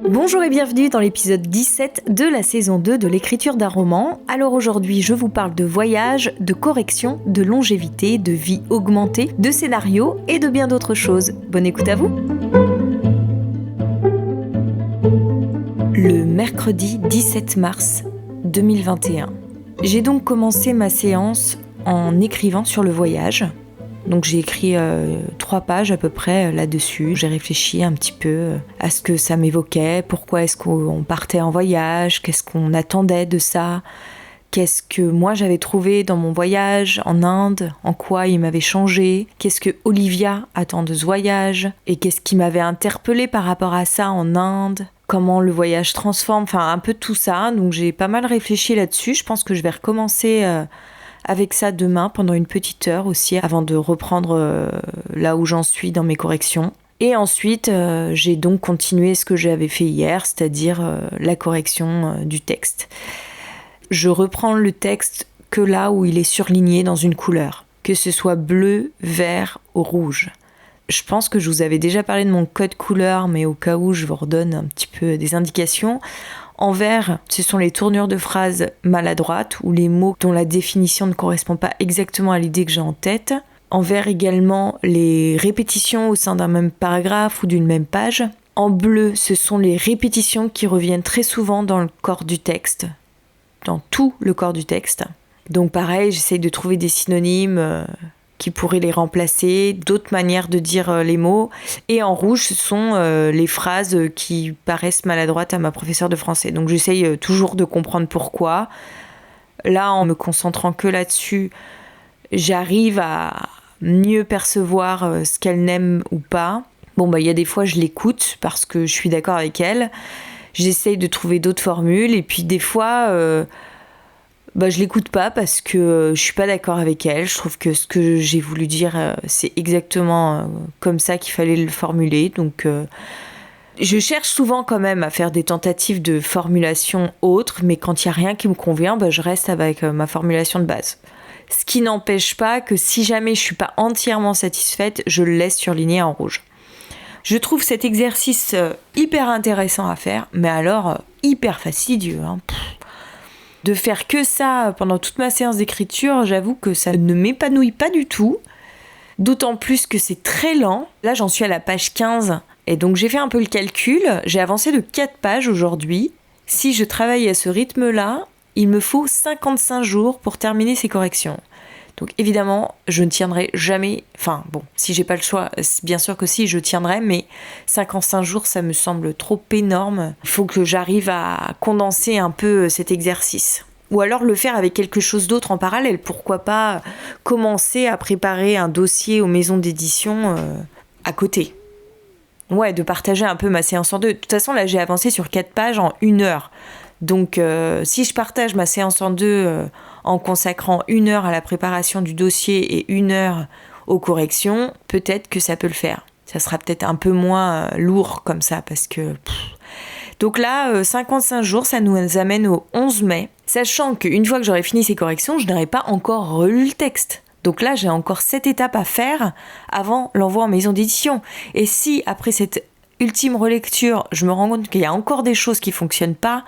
Bonjour et bienvenue dans l'épisode 17 de la saison 2 de l'écriture d'un roman. Alors aujourd'hui, je vous parle de voyage, de correction, de longévité, de vie augmentée, de scénario et de bien d'autres choses. Bonne écoute à vous. Le mercredi 17 mars 2021. J'ai donc commencé ma séance en écrivant sur le voyage. Donc j'ai écrit 3 pages à peu près là-dessus. J'ai réfléchi un petit peu à ce que ça m'évoquait, pourquoi est-ce qu'on partait en voyage, qu'est-ce qu'on attendait de ça, qu'est-ce que moi j'avais trouvé dans mon voyage en Inde, en quoi il m'avait changé, qu'est-ce que Olivia attend de ce voyage, et qu'est-ce qui m'avait interpellée par rapport à ça en Inde, comment le voyage transforme, enfin un peu tout ça. Donc j'ai pas mal réfléchi là-dessus. Je pense que je vais recommencer avec ça demain pendant une petite heure aussi avant de reprendre là où j'en suis dans mes corrections. Et ensuite, j'ai donc continué ce que j'avais fait hier, c'est-à-dire la correction du texte. Je reprends le texte que là où il est surligné dans une couleur, que ce soit bleu, vert ou rouge. Je pense que je vous avais déjà parlé de mon code couleur, mais au cas où je vous redonne un petit peu des indications. En vert, ce sont les tournures de phrases maladroites ou les mots dont la définition ne correspond pas exactement à l'idée que j'ai en tête. En vert également, les répétitions au sein d'un même paragraphe ou d'une même page. En bleu, ce sont les répétitions qui reviennent très souvent dans le corps du texte, dans tout le corps du texte. Donc pareil, j'essaye de trouver des synonymes qui pourraient les remplacer, d'autres manières de dire les mots. Et en rouge, ce sont les phrases qui paraissent maladroites à ma professeure de français. Donc j'essaye toujours de comprendre pourquoi. Là, en me concentrant que là-dessus, j'arrive à mieux percevoir ce qu'elle n'aime ou pas. Bon, il y a des fois, je l'écoute parce que je suis d'accord avec elle. J'essaye de trouver d'autres formules. Et puis des fois... je l'écoute pas parce que je suis pas d'accord avec elle. Je trouve que ce que j'ai voulu dire, c'est exactement comme ça qu'il fallait le formuler. Donc, je cherche souvent quand même à faire des tentatives de formulation autres, mais quand il y a rien qui me convient, je reste avec ma formulation de base. Ce qui n'empêche pas que si jamais je suis pas entièrement satisfaite, je le laisse surligner en rouge. Je trouve cet exercice hyper intéressant à faire, mais alors hyper fastidieux, hein. De faire que ça pendant toute ma séance d'écriture, j'avoue que ça ne m'épanouit pas du tout. D'autant plus que c'est très lent. Là, j'en suis à la page 15. Et donc, j'ai fait un peu le calcul. J'ai avancé de 4 pages aujourd'hui. Si je travaille à ce rythme-là, il me faut 55 jours pour terminer ces corrections. Donc, évidemment, je ne tiendrai jamais... si j'ai pas le choix, bien sûr que si, je tiendrai, mais 55 jours, ça me semble trop énorme. Il faut que j'arrive à condenser un peu cet exercice. Ou alors le faire avec quelque chose d'autre en parallèle. Pourquoi pas commencer à préparer un dossier aux maisons d'édition à côté. Ouais, de partager un peu ma séance en deux. De toute façon, là, j'ai avancé sur 4 pages en 1 heure. Donc, si je partage ma séance en deux en consacrant 1 heure à la préparation du dossier et 1 heure aux corrections, peut-être que ça peut le faire. Ça sera peut-être un peu moins lourd comme ça, parce que... Donc là, 55 jours, ça nous amène au 11 mai, sachant qu'une fois que j'aurai fini ces corrections, je n'aurai pas encore relu le texte. Donc là, j'ai encore 7 étapes à faire avant l'envoi en maison d'édition. Et si, après cette ultime relecture, je me rends compte qu'il y a encore des choses qui ne fonctionnent pas,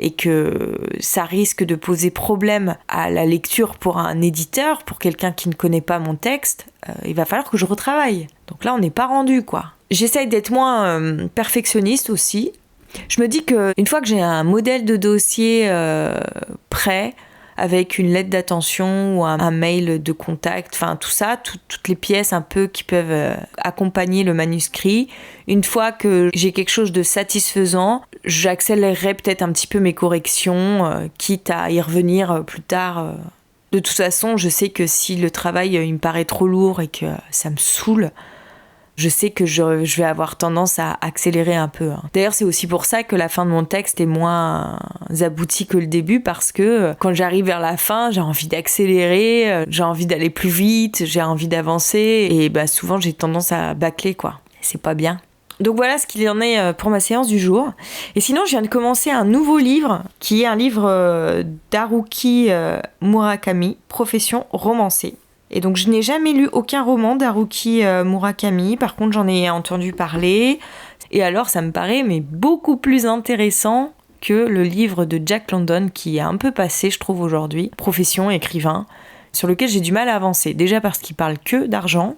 et que ça risque de poser problème à la lecture pour un éditeur, pour quelqu'un qui ne connaît pas mon texte, il va falloir que je retravaille. Donc là, on n'est pas rendu, quoi. J'essaye d'être moins perfectionniste aussi. Je me dis qu'une fois que j'ai un modèle de dossier prêt, avec une lettre d'attention ou un mail de contact, enfin tout ça, toutes les pièces un peu qui peuvent accompagner le manuscrit. Une fois que j'ai quelque chose de satisfaisant, j'accélérerai peut-être un petit peu mes corrections, quitte à y revenir plus tard. De toute façon, je sais que si le travail il me paraît trop lourd et que ça me saoule, je sais que je vais avoir tendance à accélérer un peu. D'ailleurs, c'est aussi pour ça que la fin de mon texte est moins aboutie que le début, parce que quand j'arrive vers la fin, j'ai envie d'accélérer, j'ai envie d'aller plus vite, j'ai envie d'avancer, et souvent j'ai tendance à bâcler, quoi. C'est pas bien. Donc voilà ce qu'il y en est pour ma séance du jour. Et sinon, je viens de commencer un nouveau livre, qui est un livre d'Haruki Murakami, Profession romancée. Et donc, je n'ai jamais lu aucun roman d'Haruki Murakami. Par contre, j'en ai entendu parler. Et alors ça me paraît mais beaucoup plus intéressant que le livre de Jack London qui est un peu passé, je trouve, aujourd'hui, Profession écrivain, sur lequel j'ai du mal à avancer. Déjà parce qu'il parle que d'argent.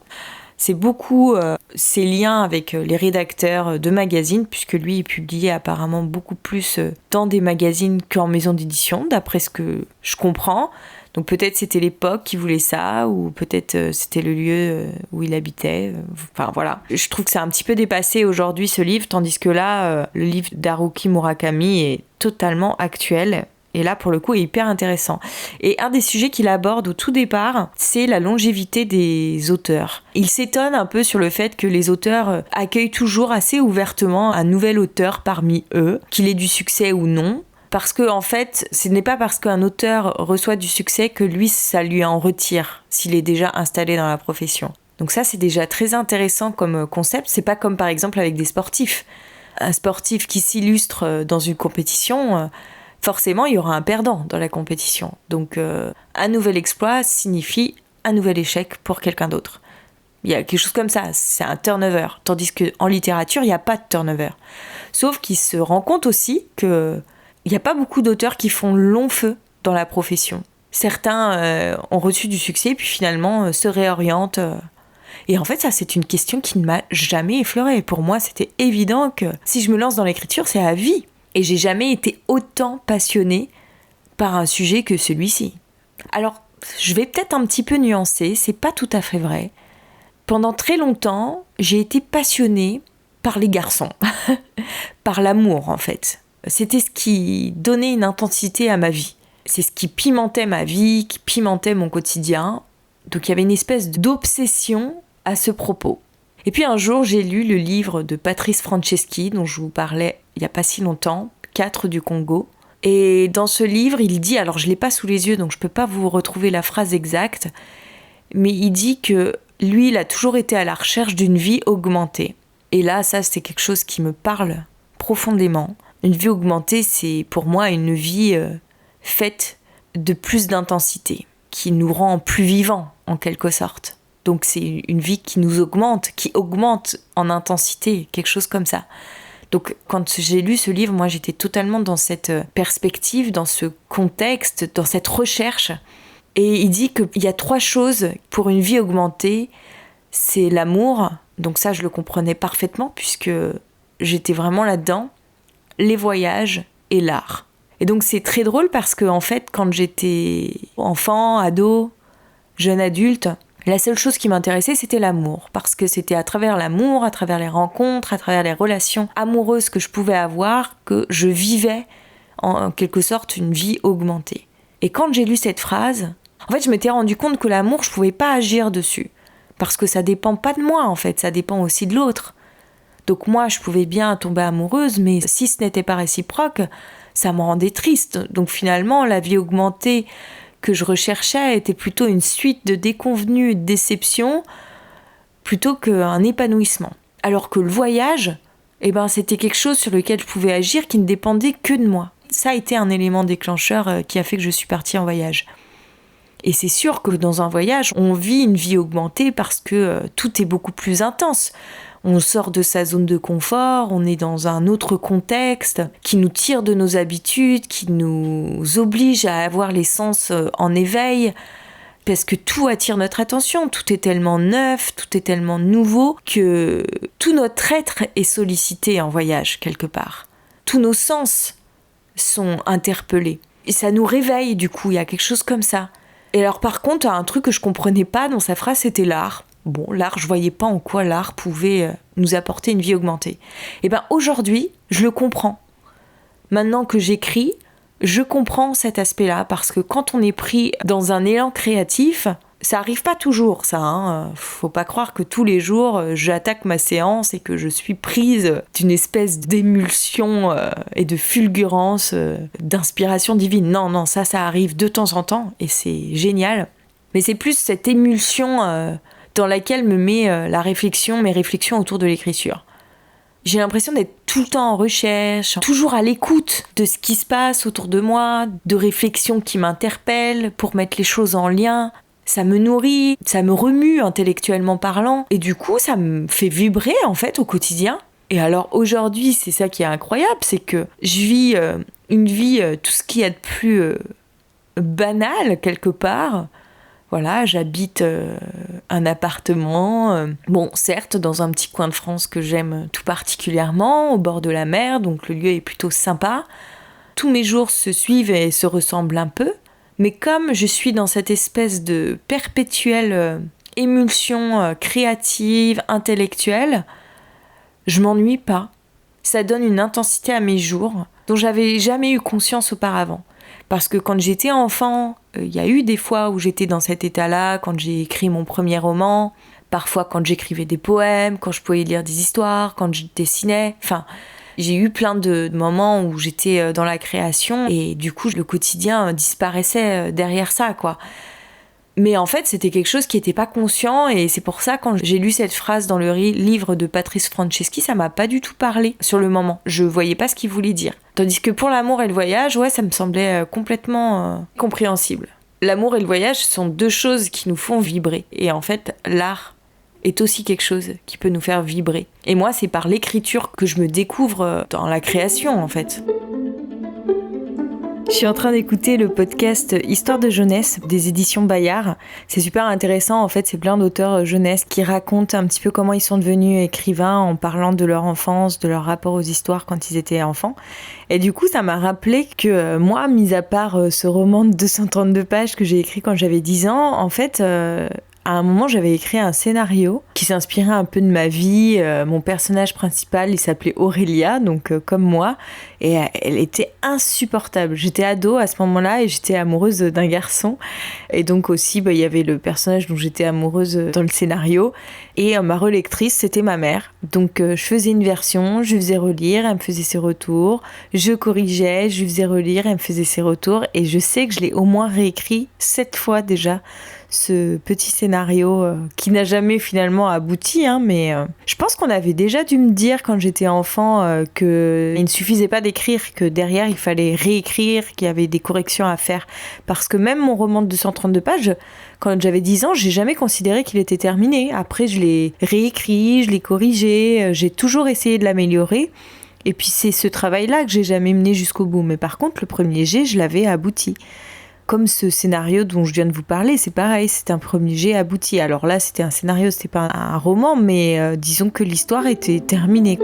C'est beaucoup ses liens avec les rédacteurs de magazines, puisque lui est publié apparemment beaucoup plus dans des magazines qu'en maison d'édition, d'après ce que je comprends. Donc peut-être c'était l'époque qui voulait ça, ou peut-être c'était le lieu où il habitait. Enfin voilà. Je trouve que c'est un petit peu dépassé aujourd'hui ce livre, tandis que là, le livre d'Haruki Murakami est totalement actuel. Et là, pour le coup, est hyper intéressant. Et un des sujets qu'il aborde au tout départ, c'est la longévité des auteurs. Il s'étonne un peu sur le fait que les auteurs accueillent toujours assez ouvertement un nouvel auteur parmi eux, qu'il ait du succès ou non. Parce que, en fait, ce n'est pas parce qu'un auteur reçoit du succès que lui, ça lui en retire, s'il est déjà installé dans la profession. Donc ça, c'est déjà très intéressant comme concept. C'est pas comme, par exemple, avec des sportifs. Un sportif qui s'illustre dans une compétition... forcément, il y aura un perdant dans la compétition. Donc, un nouvel exploit signifie un nouvel échec pour quelqu'un d'autre. Il y a quelque chose comme ça, c'est un turnover. Tandis qu'en littérature, il n'y a pas de turnover. Sauf qu'il se rend compte aussi qu'il n'y a pas beaucoup d'auteurs qui font long feu dans la profession. Certains ont reçu du succès, puis finalement se réorientent. Et en fait, ça, c'est une question qui ne m'a jamais effleurée. Pour moi, c'était évident que si je me lance dans l'écriture, c'est à vie. Et j'ai jamais été autant passionnée par un sujet que celui-ci. Alors, je vais peut-être un petit peu nuancer, c'est pas tout à fait vrai. Pendant très longtemps, j'ai été passionnée par les garçons, par l'amour en fait. C'était ce qui donnait une intensité à ma vie. C'est ce qui pimentait ma vie, qui pimentait mon quotidien. Donc il y avait une espèce d'obsession à ce propos. Et puis un jour, j'ai lu le livre de Patrice Franceschi, dont je vous parlais il n'y a pas si longtemps, 4 du Congo. Et dans ce livre, il dit, alors je ne l'ai pas sous les yeux, donc je ne peux pas vous retrouver la phrase exacte, mais il dit que lui, il a toujours été à la recherche d'une vie augmentée. Et là, ça, c'est quelque chose qui me parle profondément. Une vie augmentée, c'est pour moi une vie faite de plus d'intensité, qui nous rend plus vivants, en quelque sorte. Donc c'est une vie qui nous augmente, qui augmente en intensité, quelque chose comme ça. Donc quand j'ai lu ce livre, moi j'étais totalement dans cette perspective, dans ce contexte, dans cette recherche. Et il dit qu'il y a 3 choses pour une vie augmentée. C'est l'amour, donc ça je le comprenais parfaitement puisque j'étais vraiment là-dedans, les voyages et l'art. Et donc c'est très drôle parce que en fait quand j'étais enfant, ado, jeune adulte, la seule chose qui m'intéressait, c'était l'amour. Parce que c'était à travers l'amour, à travers les rencontres, à travers les relations amoureuses que je pouvais avoir, que je vivais en quelque sorte une vie augmentée. Et quand j'ai lu cette phrase, en fait, je m'étais rendu compte que l'amour, je pouvais pas agir dessus. Parce que ça dépend pas de moi, en fait, ça dépend aussi de l'autre. Donc moi, je pouvais bien tomber amoureuse, mais si ce n'était pas réciproque, ça me rendait triste. Donc finalement, la vie augmentée que je recherchais était plutôt une suite de déconvenues et de déceptions plutôt qu'un épanouissement. Alors que le voyage, c'était quelque chose sur lequel je pouvais agir qui ne dépendait que de moi. Ça a été un élément déclencheur qui a fait que je suis partie en voyage. Et c'est sûr que dans un voyage, on vit une vie augmentée parce que tout est beaucoup plus intense. On sort de sa zone de confort, on est dans un autre contexte qui nous tire de nos habitudes, qui nous oblige à avoir les sens en éveil, parce que tout attire notre attention, tout est tellement neuf, tout est tellement nouveau, que tout notre être est sollicité en voyage quelque part. Tous nos sens sont interpellés. Et ça nous réveille du coup, il y a quelque chose comme ça. Et alors par contre, un truc que je comprenais pas dans sa phrase, c'était l'art. Bon, l'art, je voyais pas en quoi l'art pouvait nous apporter une vie augmentée. Et aujourd'hui, je le comprends. Maintenant que j'écris, je comprends cet aspect-là, parce que quand on est pris dans un élan créatif, ça arrive pas toujours, ça. Faut pas croire que tous les jours, j'attaque ma séance et que je suis prise d'une espèce d'émulsion et de fulgurance, d'inspiration divine. Non, ça arrive de temps en temps et c'est génial. Mais c'est plus cette émulsion dans laquelle me met mes réflexions autour de l'écriture. J'ai l'impression d'être tout le temps en recherche, toujours à l'écoute de ce qui se passe autour de moi, de réflexions qui m'interpellent pour mettre les choses en lien. Ça me nourrit, ça me remue intellectuellement parlant, et du coup ça me fait vibrer en fait au quotidien. Et alors aujourd'hui, c'est ça qui est incroyable, c'est que je vis une vie, tout ce qu'il y a de plus banal quelque part. Voilà, j'habite un appartement, bon, certes, dans un petit coin de France que j'aime tout particulièrement, au bord de la mer, donc le lieu est plutôt sympa. Tous mes jours se suivent et se ressemblent un peu, mais comme je suis dans cette espèce de perpétuelle émulsion créative, intellectuelle, je m'ennuie pas. Ça donne une intensité à mes jours dont j'avais jamais eu conscience auparavant. Parce que quand j'étais enfant, il y a eu des fois où j'étais dans cet état-là, quand j'ai écrit mon premier roman, parfois quand j'écrivais des poèmes, quand je pouvais lire des histoires, quand je dessinais. Enfin, j'ai eu plein de moments où j'étais dans la création et du coup, le quotidien disparaissait derrière ça, quoi. Mais en fait, c'était quelque chose qui n'était pas conscient et c'est pour ça, quand j'ai lu cette phrase dans le livre de Patrice Franceschi, ça m'a pas du tout parlé sur le moment. Je voyais pas ce qu'il voulait dire. Tandis que pour l'amour et le voyage, ouais, ça me semblait complètement compréhensible. L'amour et le voyage sont deux choses qui nous font vibrer. Et en fait, l'art est aussi quelque chose qui peut nous faire vibrer. Et moi, c'est par l'écriture que je me découvre dans la création, en fait. Je suis en train d'écouter le podcast Histoire de jeunesse des éditions Bayard. C'est super intéressant, en fait, c'est plein d'auteurs jeunesse qui racontent un petit peu comment ils sont devenus écrivains en parlant de leur enfance, de leur rapport aux histoires quand ils étaient enfants. Et du coup, ça m'a rappelé que moi, mis à part ce roman de 232 pages que j'ai écrit quand j'avais 10 ans, en fait, à un moment, j'avais écrit un scénario qui s'inspirait un peu de ma vie. Mon personnage principal, il s'appelait Aurélia, donc comme moi, et elle était insupportable. J'étais ado à ce moment-là et j'étais amoureuse d'un garçon. Et donc aussi, il y avait le personnage dont j'étais amoureuse dans le scénario. Et ma relectrice, c'était ma mère. Donc je faisais une version, je lui faisais relire, elle me faisait ses retours. Je corrigeais, je lui faisais relire, elle me faisait ses retours. Et je sais que je l'ai au moins réécrit 7 fois déjà, ce petit scénario qui n'a jamais finalement abouti, hein, mais je pense qu'on avait déjà dû me dire quand j'étais enfant qu'il ne suffisait pas d'écrire, que derrière il fallait réécrire, qu'il y avait des corrections à faire. Parce que même mon roman de 232 pages, quand j'avais 10 ans, j'ai jamais considéré qu'il était terminé. Après, je l'ai réécrit, je l'ai corrigé, j'ai toujours essayé de l'améliorer. Et puis c'est ce travail-là que j'ai jamais mené jusqu'au bout. Mais par contre, le premier jet, je l'avais abouti. Comme ce scénario dont je viens de vous parler, c'est pareil, c'est un premier jet abouti. Alors là, c'était un scénario, c'était pas un roman, mais disons que l'histoire était terminée.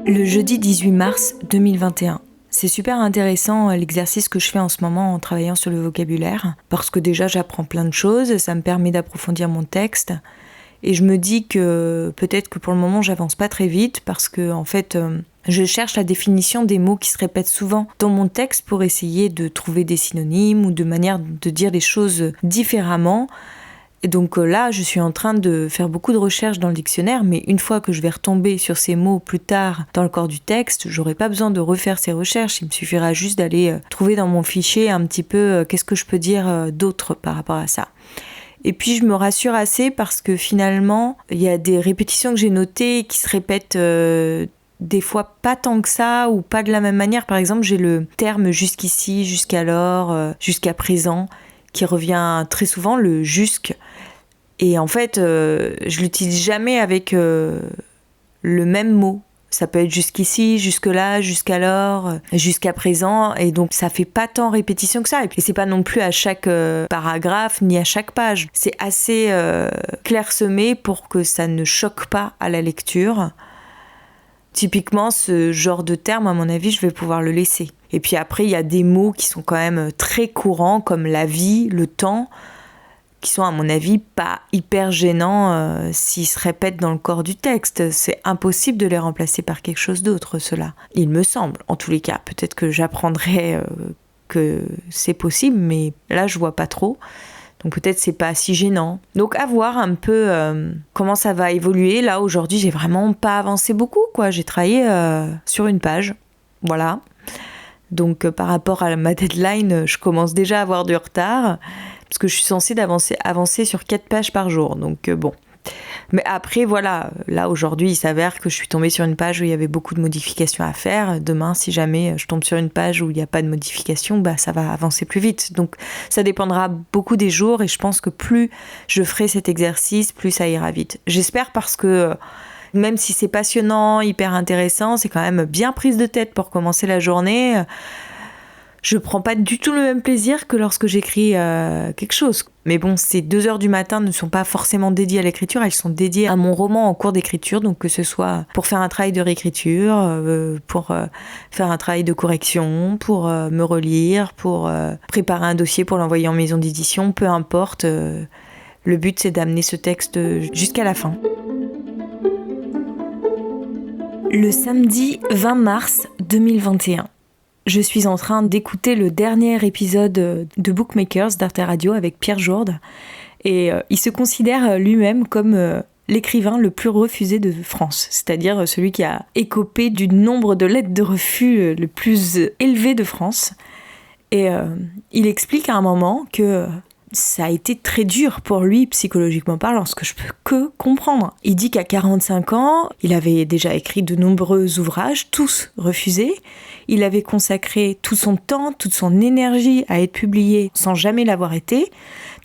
Le jeudi 18 mars 2021. C'est super intéressant l'exercice que je fais en ce moment en travaillant sur le vocabulaire, parce que déjà j'apprends plein de choses, ça me permet d'approfondir mon texte, et je me dis que peut-être que pour le moment j'avance pas très vite, parce que en fait je cherche la définition des mots qui se répètent souvent dans mon texte pour essayer de trouver des synonymes ou de manières de dire les choses différemment. Et donc là, je suis en train de faire beaucoup de recherches dans le dictionnaire, mais une fois que je vais retomber sur ces mots plus tard dans le corps du texte, j'aurai pas besoin de refaire ces recherches. Il me suffira juste d'aller trouver dans mon fichier un petit peu qu'est-ce que je peux dire d'autre par rapport à ça. Et puis je me rassure assez parce que finalement, il y a des répétitions que j'ai notées qui se répètent des fois pas tant que ça ou pas de la même manière. Par exemple, j'ai le terme jusqu'ici, jusqu'alors, jusqu'à présent qui revient très souvent, le jusque. Et en fait, je l'utilise jamais avec le même mot. Ça peut être jusqu'ici, jusque-là, jusqu'alors, jusqu'à présent. Et donc, ça fait pas tant répétition que ça. Et puis, c'est pas non plus à chaque paragraphe ni à chaque page. C'est assez clairsemé pour que ça ne choque pas à la lecture. Typiquement, ce genre de terme, à mon avis, je vais pouvoir le laisser. Et puis après, il y a des mots qui sont quand même très courants, comme la vie, le temps, qui sont, à mon avis, pas hyper gênants s'ils se répètent dans le corps du texte. C'est impossible de les remplacer par quelque chose d'autre, cela. Il me semble, en tous les cas. Peut-être que j'apprendrai que c'est possible, mais là, je vois pas trop. Donc peut-être c'est pas si gênant. Donc à voir un peu comment ça va évoluer. Là aujourd'hui j'ai vraiment pas avancé beaucoup, quoi. J'ai travaillé sur une page, voilà. Donc par rapport à ma deadline, je commence déjà à avoir du retard parce que je suis censée avancer sur 4 pages par jour. Donc bon, Mais après, voilà, là aujourd'hui, il s'avère que je suis tombée sur une page où il y avait beaucoup de modifications à faire. Demain, si jamais je tombe sur une page où il n'y a pas de modifications, ça va avancer plus vite. Donc ça dépendra beaucoup des jours et je pense que plus je ferai cet exercice, plus ça ira vite. J'espère parce que même si c'est passionnant, hyper intéressant, c'est quand même bien prise de tête pour commencer la journée. Je prends pas du tout le même plaisir que lorsque j'écris quelque chose. Mais bon, ces 2 heures du matin ne sont pas forcément dédiées à l'écriture, elles sont dédiées à mon roman en cours d'écriture, donc que ce soit pour faire un travail de réécriture, pour faire un travail de correction, pour me relire, pour préparer un dossier pour l'envoyer en maison d'édition, peu importe. Le but, c'est d'amener ce texte jusqu'à la fin. Le samedi 20 mars 2021. Je suis en train d'écouter le dernier épisode de Bookmakers d'Arte Radio avec Pierre Jourde. Et il se considère lui-même comme l'écrivain le plus refusé de France. C'est-à-dire celui qui a écopé du nombre de lettres de refus le plus élevé de France. Et il explique à un moment que ça a été très dur pour lui, psychologiquement parlant, ce que je peux que comprendre. Il dit qu'à 45 ans, il avait déjà écrit de nombreux ouvrages, tous refusés. Il avait consacré tout son temps, toute son énergie à être publié sans jamais l'avoir été.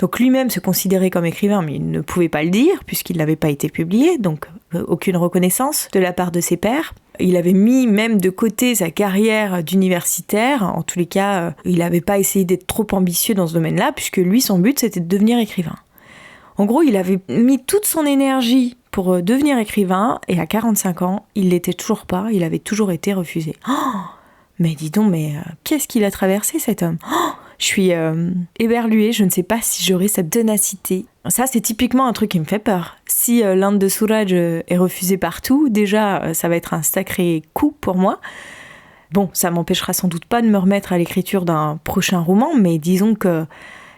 Donc lui-même se considérait comme écrivain, mais il ne pouvait pas le dire puisqu'il n'avait pas été publié, donc aucune reconnaissance de la part de ses pairs. Il avait mis même de côté sa carrière d'universitaire. En tous les cas, il n'avait pas essayé d'être trop ambitieux dans ce domaine-là, puisque lui, son but, c'était de devenir écrivain. En gros, il avait mis toute son énergie pour devenir écrivain, et à 45 ans, il l'était toujours pas, il avait toujours été refusé. Oh, mais dis donc, qu'est-ce qu'il a traversé, cet homme? Je suis éberluée, je ne sais pas si j'aurai cette ténacité. Ça, c'est typiquement un truc qui me fait peur. Si l'Inde de Souraj est refusée partout, déjà, ça va être un sacré coup pour moi. Bon, ça m'empêchera sans doute pas de me remettre à l'écriture d'un prochain roman, mais disons que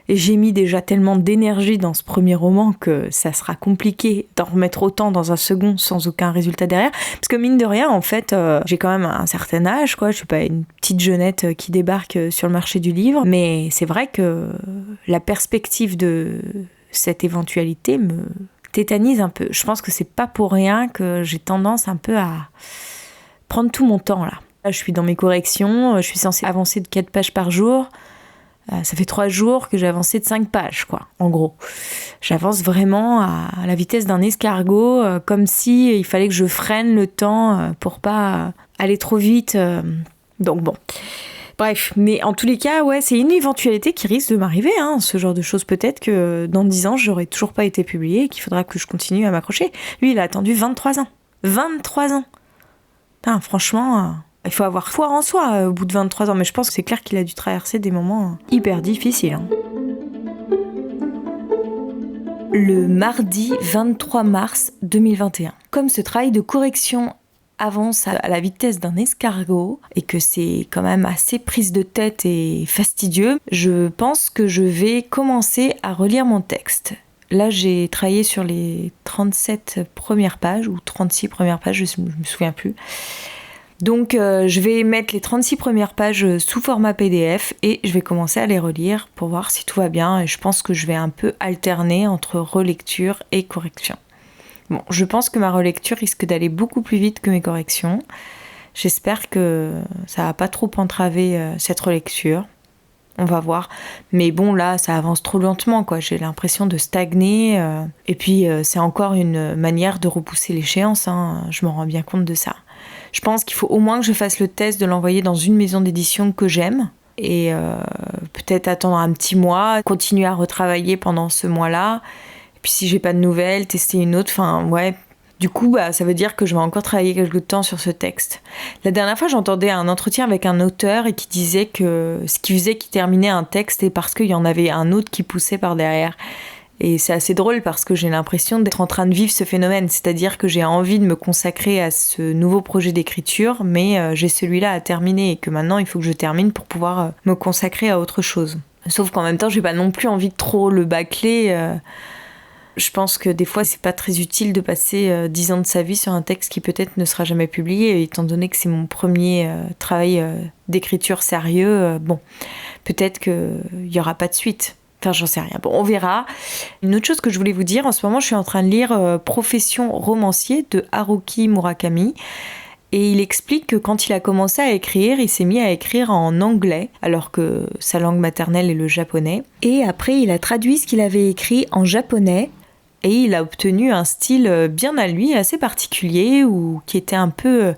j'ai mis déjà tellement d'énergie dans ce premier roman que ça sera compliqué d'en remettre autant dans un second sans aucun résultat derrière. Parce que mine de rien, en fait, j'ai quand même un certain âge, quoi. Je suis pas une petite jeunette qui débarque sur le marché du livre. Mais c'est vrai que la perspective de cette éventualité me tétanise un peu. Je pense que c'est pas pour rien que j'ai tendance un peu à prendre tout mon temps, là. Là, je suis dans mes corrections, je suis censée avancer de 4 pages par jour. Ça fait 3 jours que j'ai avancé de 5 pages, quoi, en gros. J'avance vraiment à la vitesse d'un escargot, comme si il fallait que je freine le temps pour pas aller trop vite. Donc bon. Bref, mais en tous les cas, ouais, c'est une éventualité qui risque de m'arriver, hein, ce genre de choses. Peut-être que dans 10 ans, j'aurais toujours pas été publiée et qu'il faudra que je continue à m'accrocher. Lui, il a attendu 23 ans. 23 ans. Putain, franchement... il faut avoir foi en soi au bout de 23 ans, mais je pense que c'est clair qu'il a dû traverser des moments hyper difficiles. Hein. Le mardi 23 mars 2021. Comme ce travail de correction avance à la vitesse d'un escargot et que c'est quand même assez prise de tête et fastidieux, je pense que je vais commencer à relire mon texte. Là, j'ai travaillé sur les 37 premières pages ou 36 premières pages, je me souviens plus. Donc je vais mettre les 36 premières pages sous format PDF et je vais commencer à les relire pour voir si tout va bien. Et je pense que je vais un peu alterner entre relecture et correction. Bon, je pense que ma relecture risque d'aller beaucoup plus vite que mes corrections. J'espère que ça va pas trop entraver cette relecture. On va voir. Mais bon, là, ça avance trop lentement, quoi. J'ai l'impression de stagner. Et puis, c'est encore une manière de repousser l'échéance. Hein. Je me rends bien compte de ça. Je pense qu'il faut au moins que je fasse le test de l'envoyer dans une maison d'édition que j'aime. Et peut-être attendre un petit mois, continuer à retravailler pendant ce mois-là. Et puis si j'ai pas de nouvelles, tester une autre. Enfin, ouais. Du coup, ça veut dire que je vais encore travailler quelque temps sur ce texte. La dernière fois, j'entendais un entretien avec un auteur et qui disait que ce qui faisait qu'il terminait un texte est parce qu'il y en avait un autre qui poussait par derrière. Et c'est assez drôle parce que j'ai l'impression d'être en train de vivre ce phénomène. C'est-à-dire que j'ai envie de me consacrer à ce nouveau projet d'écriture, mais j'ai celui-là à terminer et que maintenant, il faut que je termine pour pouvoir me consacrer à autre chose. Sauf qu'en même temps, j'ai pas non plus envie de trop le bâcler. Je pense que des fois, c'est pas très utile de passer 10 ans de sa vie sur un texte qui peut-être ne sera jamais publié, étant donné que c'est mon premier travail d'écriture sérieux. Bon, peut-être qu'il y aura pas de suite. Enfin, j'en sais rien. Bon, on verra. Une autre chose que je voulais vous dire, en ce moment, je suis en train de lire Profession romancier de Haruki Murakami. Et il explique que quand il a commencé à écrire, il s'est mis à écrire en anglais, alors que sa langue maternelle est le japonais. Et après, il a traduit ce qu'il avait écrit en japonais. Et il a obtenu un style bien à lui, assez particulier, ou qui était un peu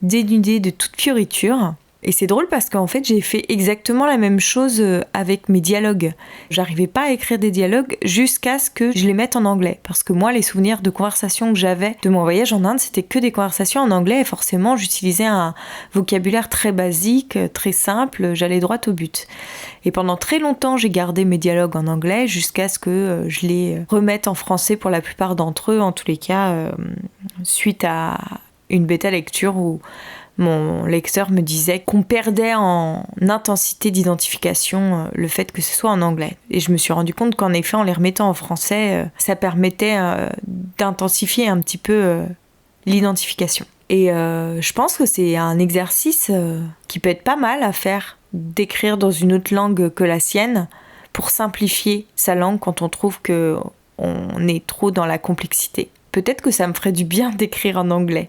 dénudé de toute fioriture. Et c'est drôle parce qu'en fait, j'ai fait exactement la même chose avec mes dialogues. J'arrivais pas à écrire des dialogues jusqu'à ce que je les mette en anglais. Parce que moi, les souvenirs de conversations que j'avais de mon voyage en Inde, c'était que des conversations en anglais. Et forcément, j'utilisais un vocabulaire très basique, très simple. J'allais droit au but. Et pendant très longtemps, j'ai gardé mes dialogues en anglais jusqu'à ce que je les remette en français pour la plupart d'entre eux. En tous les cas, suite à une bêta lecture où mon lecteur me disait qu'on perdait en intensité d'identification le fait que ce soit en anglais. Et je me suis rendu compte qu'en effet, en les remettant en français, ça permettait d'intensifier un petit peu l'identification. Et je pense que c'est un exercice qui peut être pas mal à faire, d'écrire dans une autre langue que la sienne pour simplifier sa langue quand on trouve qu'on est trop dans la complexité. Peut-être que ça me ferait du bien d'écrire en anglais.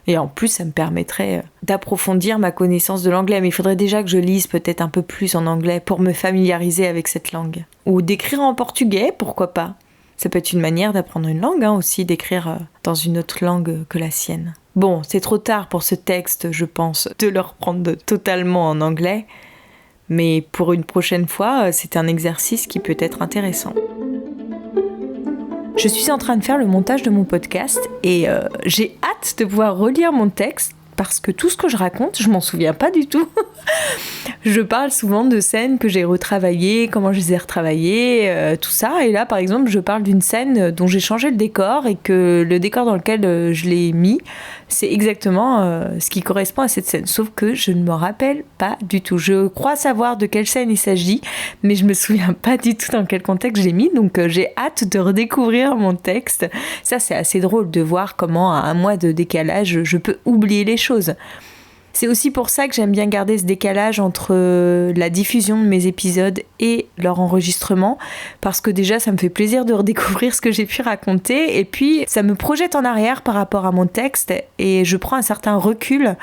Et en plus, ça me permettrait d'approfondir ma connaissance de l'anglais. Mais il faudrait déjà que je lise peut-être un peu plus en anglais pour me familiariser avec cette langue. Ou d'écrire en portugais, pourquoi pas. Ça peut être une manière d'apprendre une langue aussi, d'écrire dans une autre langue que la sienne. Bon, c'est trop tard pour ce texte, je pense, de le reprendre totalement en anglais. Mais pour une prochaine fois, c'est un exercice qui peut être intéressant. Je suis en train de faire le montage de mon podcast et j'ai hâte de pouvoir relire mon texte parce que tout ce que je raconte, je m'en souviens pas du tout. Je parle souvent de scènes que j'ai retravaillées, comment je les ai retravaillées, tout ça. Et là, par exemple, je parle d'une scène dont j'ai changé le décor et que le décor dans lequel je l'ai mis, c'est exactement ce qui correspond à cette scène. Sauf que je ne me rappelle pas du tout. Je crois savoir de quelle scène il s'agit, mais je me souviens pas du tout dans quel contexte je l'ai mis. Donc j'ai hâte de redécouvrir mon texte. Ça, c'est assez drôle de voir comment, à un mois de décalage, je peux oublier les choses. C'est aussi pour ça que j'aime bien garder ce décalage entre la diffusion de mes épisodes et leur enregistrement, parce que déjà ça me fait plaisir de redécouvrir ce que j'ai pu raconter, et puis ça me projette en arrière par rapport à mon texte, et je prends un certain recul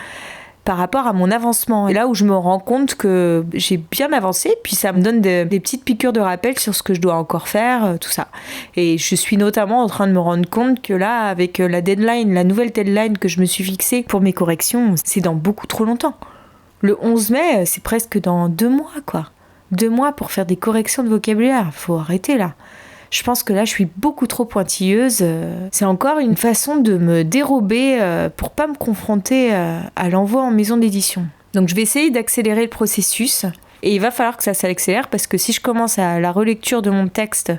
par rapport à mon avancement. Et là où je me rends compte que j'ai bien avancé, puis ça me donne des petites piqûres de rappel sur ce que je dois encore faire, tout ça. Et je suis notamment en train de me rendre compte que là, avec la deadline, la nouvelle deadline que je me suis fixée pour mes corrections, c'est dans beaucoup trop longtemps. Le 11 mai, c'est presque dans 2 mois, quoi. 2 mois pour faire des corrections de vocabulaire. Faut arrêter, là. Je pense que là, je suis beaucoup trop pointilleuse. C'est encore une façon de me dérober pour pas me confronter à l'envoi en maison d'édition. Donc, je vais essayer d'accélérer le processus. Et il va falloir que ça s'accélère parce que si je commence à la relecture de mon texte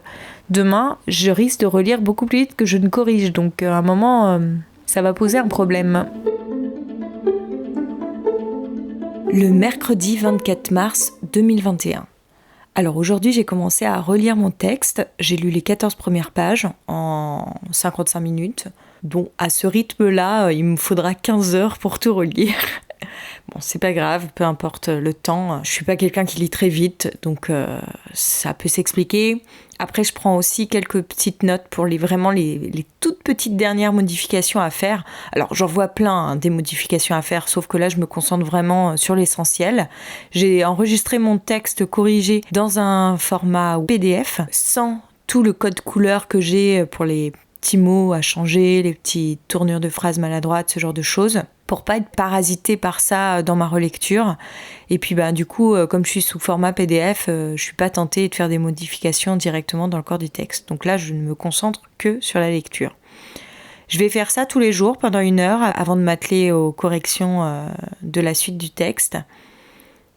demain, je risque de relire beaucoup plus vite que je ne corrige. Donc, à un moment, ça va poser un problème. Le mercredi 24 mars 2021. Alors aujourd'hui, j'ai commencé à relire mon texte. J'ai lu les 14 premières pages en 55 minutes. Bon, à ce rythme-là, il me faudra 15 heures pour tout relire. Bon, c'est pas grave, peu importe le temps. Je suis pas quelqu'un qui lit très vite, donc ça peut s'expliquer. Après, je prends aussi quelques petites notes pour les toutes petites dernières modifications à faire. Alors, j'en vois plein, des modifications à faire, sauf que là, je me concentre vraiment sur l'essentiel. J'ai enregistré mon texte corrigé dans un format PDF, sans tout le code couleur que j'ai pour les petits mots à changer, les petites tournures de phrases maladroites, ce genre de choses, pour pas être parasité par ça dans ma relecture. Et puis du coup, comme je suis sous format PDF, je suis pas tentée de faire des modifications directement dans le corps du texte. Donc là, je ne me concentre que sur la lecture. Je vais faire ça tous les jours pendant 1 heure avant de m'atteler aux corrections de la suite du texte.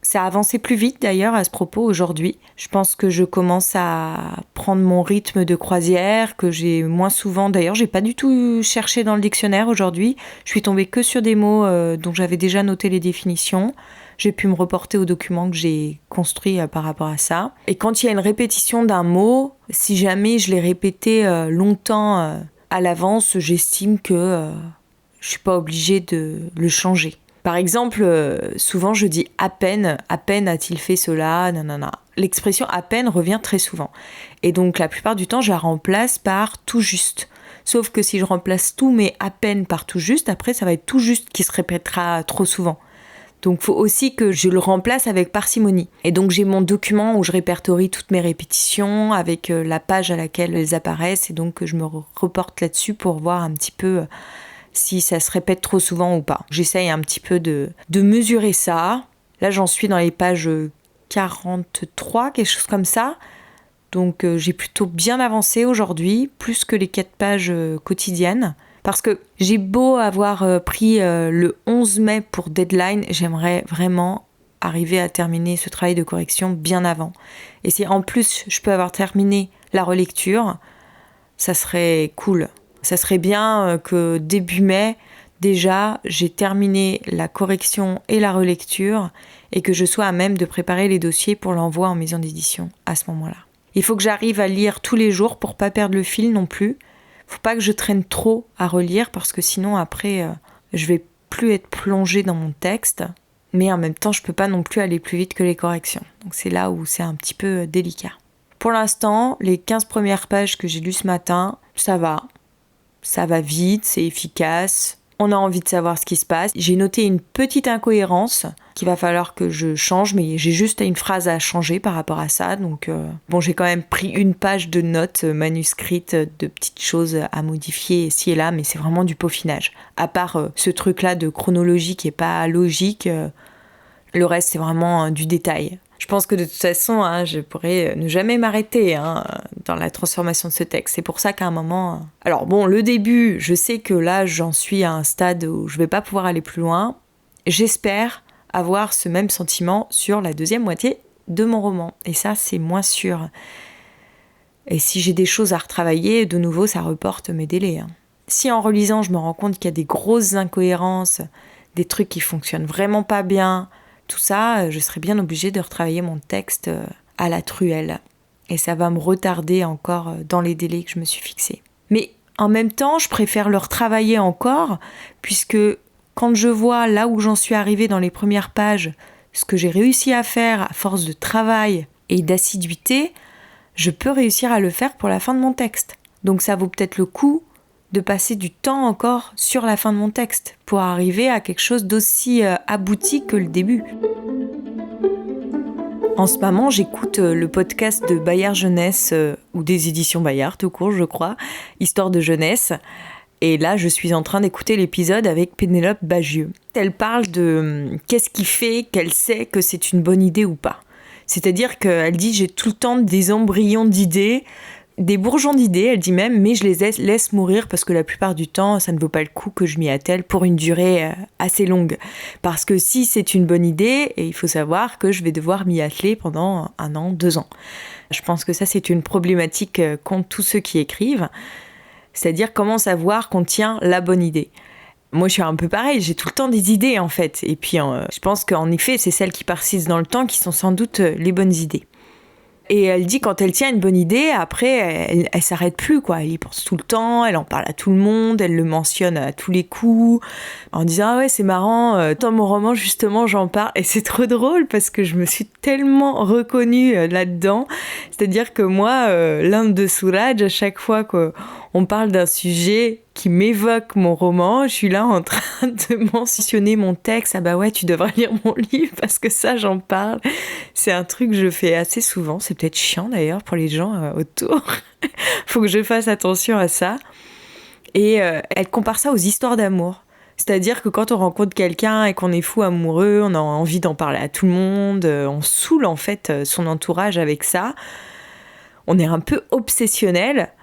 Ça a avancé plus vite d'ailleurs à ce propos aujourd'hui. Je pense que je commence à prendre mon rythme de croisière, que j'ai moins souvent... D'ailleurs, j'ai pas du tout cherché dans le dictionnaire aujourd'hui. Je suis tombée que sur des mots dont j'avais déjà noté les définitions. J'ai pu me reporter aux documents que j'ai construits par rapport à ça. Et quand il y a une répétition d'un mot, si jamais je l'ai répété longtemps à l'avance, j'estime que je suis pas obligée de le changer. Par exemple, souvent je dis à peine a-t-il fait cela, nanana. l'expression à peine revient très souvent. Et donc la plupart du temps, je la remplace par tout juste. Sauf que si je remplace tout mais à peine par tout juste, après ça va être tout juste qui se répétera trop souvent. Donc il faut aussi que je le remplace avec parcimonie. Et donc j'ai mon document où je répertorie toutes mes répétitions avec la page à laquelle elles apparaissent, et donc je me reporte là-dessus pour voir un petit peu si ça se répète trop souvent ou pas. J'essaye un petit peu de mesurer ça. Là j'en suis dans les pages 43, quelque chose comme ça. Donc j'ai plutôt bien avancé aujourd'hui, plus que les 4 pages quotidiennes. Parce que j'ai beau avoir pris le 11 mai pour deadline, j'aimerais vraiment arriver à terminer ce travail de correction bien avant. Et si en plus je peux avoir terminé la relecture, ça serait cool. Ça serait bien que début mai, déjà, j'ai terminé la correction et la relecture et que je sois à même de préparer les dossiers pour l'envoi en maison d'édition à ce moment-là. Il faut que j'arrive à lire tous les jours pour pas perdre le fil non plus. Faut pas que je traîne trop à relire parce que sinon après je vais plus être plongée dans mon texte, mais en même temps je peux pas non plus aller plus vite que les corrections. Donc c'est là où c'est un petit peu délicat. Pour l'instant, les 15 premières pages que j'ai lues ce matin, ça va vite, c'est efficace. On a envie de savoir ce qui se passe. J'ai noté une petite incohérence qu'il va falloir que je change, mais j'ai juste une phrase à changer par rapport à ça. Donc, j'ai quand même pris une page de notes manuscrites de petites choses à modifier ici et là, mais c'est vraiment du peaufinage. À part ce truc-là de chronologie qui est pas logique, le reste c'est vraiment du détail. Je pense que de toute façon, je pourrais ne jamais m'arrêter dans la transformation de ce texte. C'est pour ça qu'à un moment... Alors bon, le début, je sais que là, j'en suis à un stade où je vais pas pouvoir aller plus loin. J'espère avoir ce même sentiment sur la deuxième moitié de mon roman. Et ça, c'est moins sûr. Et si j'ai des choses à retravailler, de nouveau, ça reporte mes délais. Si en relisant, je me rends compte qu'il y a des grosses incohérences, des trucs qui fonctionnent vraiment pas bien... Tout ça, je serais bien obligée de retravailler mon texte à la truelle. Et ça va me retarder encore dans les délais que je me suis fixés. Mais en même temps, je préfère le retravailler encore, puisque quand je vois là où j'en suis arrivée dans les premières pages, ce que j'ai réussi à faire à force de travail et d'assiduité, je peux réussir à le faire pour la fin de mon texte. Donc ça vaut peut-être le coup de passer du temps encore sur la fin de mon texte pour arriver à quelque chose d'aussi abouti que le début. En ce moment, j'écoute le podcast de Bayard Jeunesse, ou des éditions Bayard tout court, je crois, Histoire de jeunesse. Et là, je suis en train d'écouter l'épisode avec Pénélope Bagieux. Elle parle de qu'est-ce qui fait qu'elle sait que c'est une bonne idée ou pas. C'est-à-dire qu'elle dit « j'ai tout le temps des embryons d'idées », des bourgeons d'idées, elle dit même, mais je les laisse mourir parce que la plupart du temps, ça ne vaut pas le coup que je m'y attelle pour une durée assez longue. Parce que si c'est une bonne idée, et il faut savoir que je vais devoir m'y atteler pendant 1 an, 2 ans. Je pense que ça, c'est une problématique qu'ont tous ceux qui écrivent. C'est-à-dire comment savoir qu'on tient la bonne idée. Moi, je suis un peu pareil, j'ai tout le temps des idées en fait. Et puis, je pense qu'en effet, c'est celles qui persistent dans le temps qui sont sans doute les bonnes idées. Et elle dit quand elle tient une bonne idée, après, elle s'arrête plus, quoi. Elle y pense tout le temps, elle en parle à tout le monde, elle le mentionne à tous les coups, en disant « Ah ouais, c'est marrant, dans mon roman, justement, j'en parle. » Et c'est trop drôle parce que je me suis tellement reconnue là-dedans. C'est-à-dire que moi, l'Inde de Souraj, à chaque fois qu'on parle d'un sujet qui m'évoque mon roman, je suis là en train de mentionner mon texte. Ah bah ouais, tu devrais lire mon livre parce que ça, j'en parle. C'est un truc que je fais assez souvent. C'est peut-être chiant d'ailleurs pour les gens autour. Faut que je fasse attention à ça. Et elle compare ça aux histoires d'amour. C'est-à-dire que quand on rencontre quelqu'un et qu'on est fou amoureux, on a envie d'en parler à tout le monde, on saoule en fait son entourage avec ça. On est un peu obsessionnel.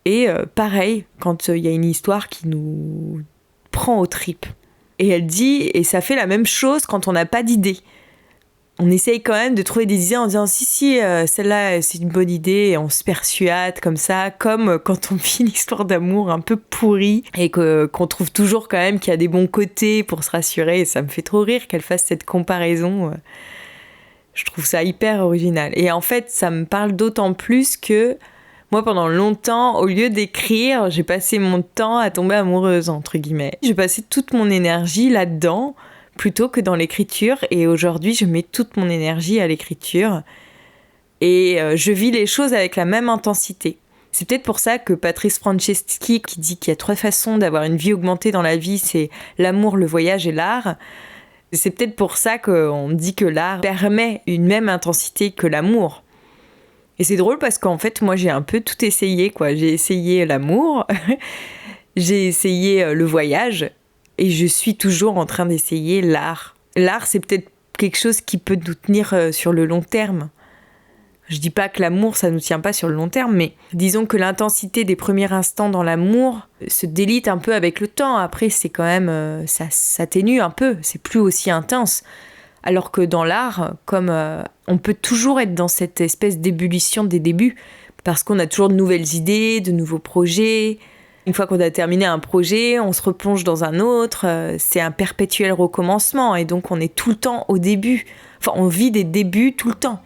Et pareil, quand il y a une histoire qui nous prend aux tripes. Et elle dit, et ça fait la même chose quand on n'a pas d'idée. On essaye quand même de trouver des idées en disant si, celle-là c'est une bonne idée, et on se persuade comme ça, comme quand on vit une histoire d'amour un peu pourrie et qu'on trouve toujours quand même qu'il y a des bons côtés pour se rassurer. Et ça me fait trop rire qu'elle fasse cette comparaison. Je trouve ça hyper original. Et en fait, ça me parle d'autant plus que moi, pendant longtemps, au lieu d'écrire, j'ai passé mon temps à tomber amoureuse, entre guillemets. J'ai passé toute mon énergie là-dedans, plutôt que dans l'écriture. Et aujourd'hui, je mets toute mon énergie à l'écriture. et je vis les choses avec la même intensité. C'est peut-être pour ça que Patrice Franceschi, qui dit qu'il y a 3 façons d'avoir une vie augmentée dans la vie, c'est l'amour, le voyage et l'art. C'est peut-être pour ça qu'on dit que l'art permet une même intensité que l'amour. Et c'est drôle parce qu'en fait, moi, j'ai un peu tout essayé, quoi. J'ai essayé l'amour, j'ai essayé le voyage, et je suis toujours en train d'essayer l'art. L'art, c'est peut-être quelque chose qui peut nous tenir sur le long terme. Je dis pas que l'amour, ça nous tient pas sur le long terme, mais disons que l'intensité des premiers instants dans l'amour se délite un peu avec le temps. Après, c'est quand même, ça s'atténue un peu, c'est plus aussi intense. Alors que dans l'art, comme on peut toujours être dans cette espèce d'ébullition des débuts, parce qu'on a toujours de nouvelles idées, de nouveaux projets. Une fois qu'on a terminé un projet, on se replonge dans un autre. C'est un perpétuel recommencement, et donc on est tout le temps au début. Enfin, on vit des débuts tout le temps.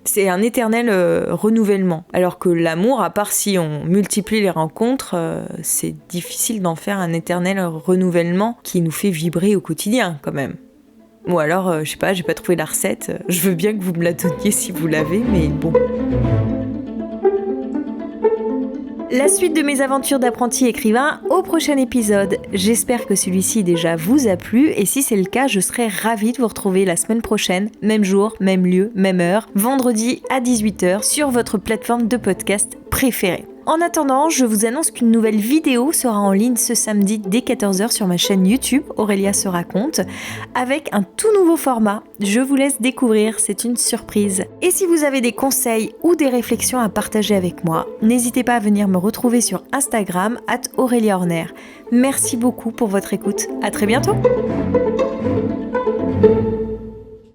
C'est un éternel renouvellement. Alors que l'amour, à part si on multiplie les rencontres, c'est difficile d'en faire un éternel renouvellement qui nous fait vibrer au quotidien quand même. Ou alors, je sais pas, j'ai pas trouvé la recette. Je veux bien que vous me la donniez si vous l'avez, mais bon. La suite de mes aventures d'apprenti écrivain au prochain épisode. J'espère que celui-ci déjà vous a plu, et si c'est le cas, je serai ravie de vous retrouver la semaine prochaine, même jour, même lieu, même heure, vendredi à 18h sur votre plateforme de podcast préférée. En attendant, je vous annonce qu'une nouvelle vidéo sera en ligne ce samedi dès 14h sur ma chaîne YouTube Aurélia se raconte, avec un tout nouveau format. Je vous laisse découvrir, c'est une surprise. Et si vous avez des conseils ou des réflexions à partager avec moi, n'hésitez pas à venir me retrouver sur Instagram @AuréliaHorner. Merci beaucoup pour votre écoute. À très bientôt.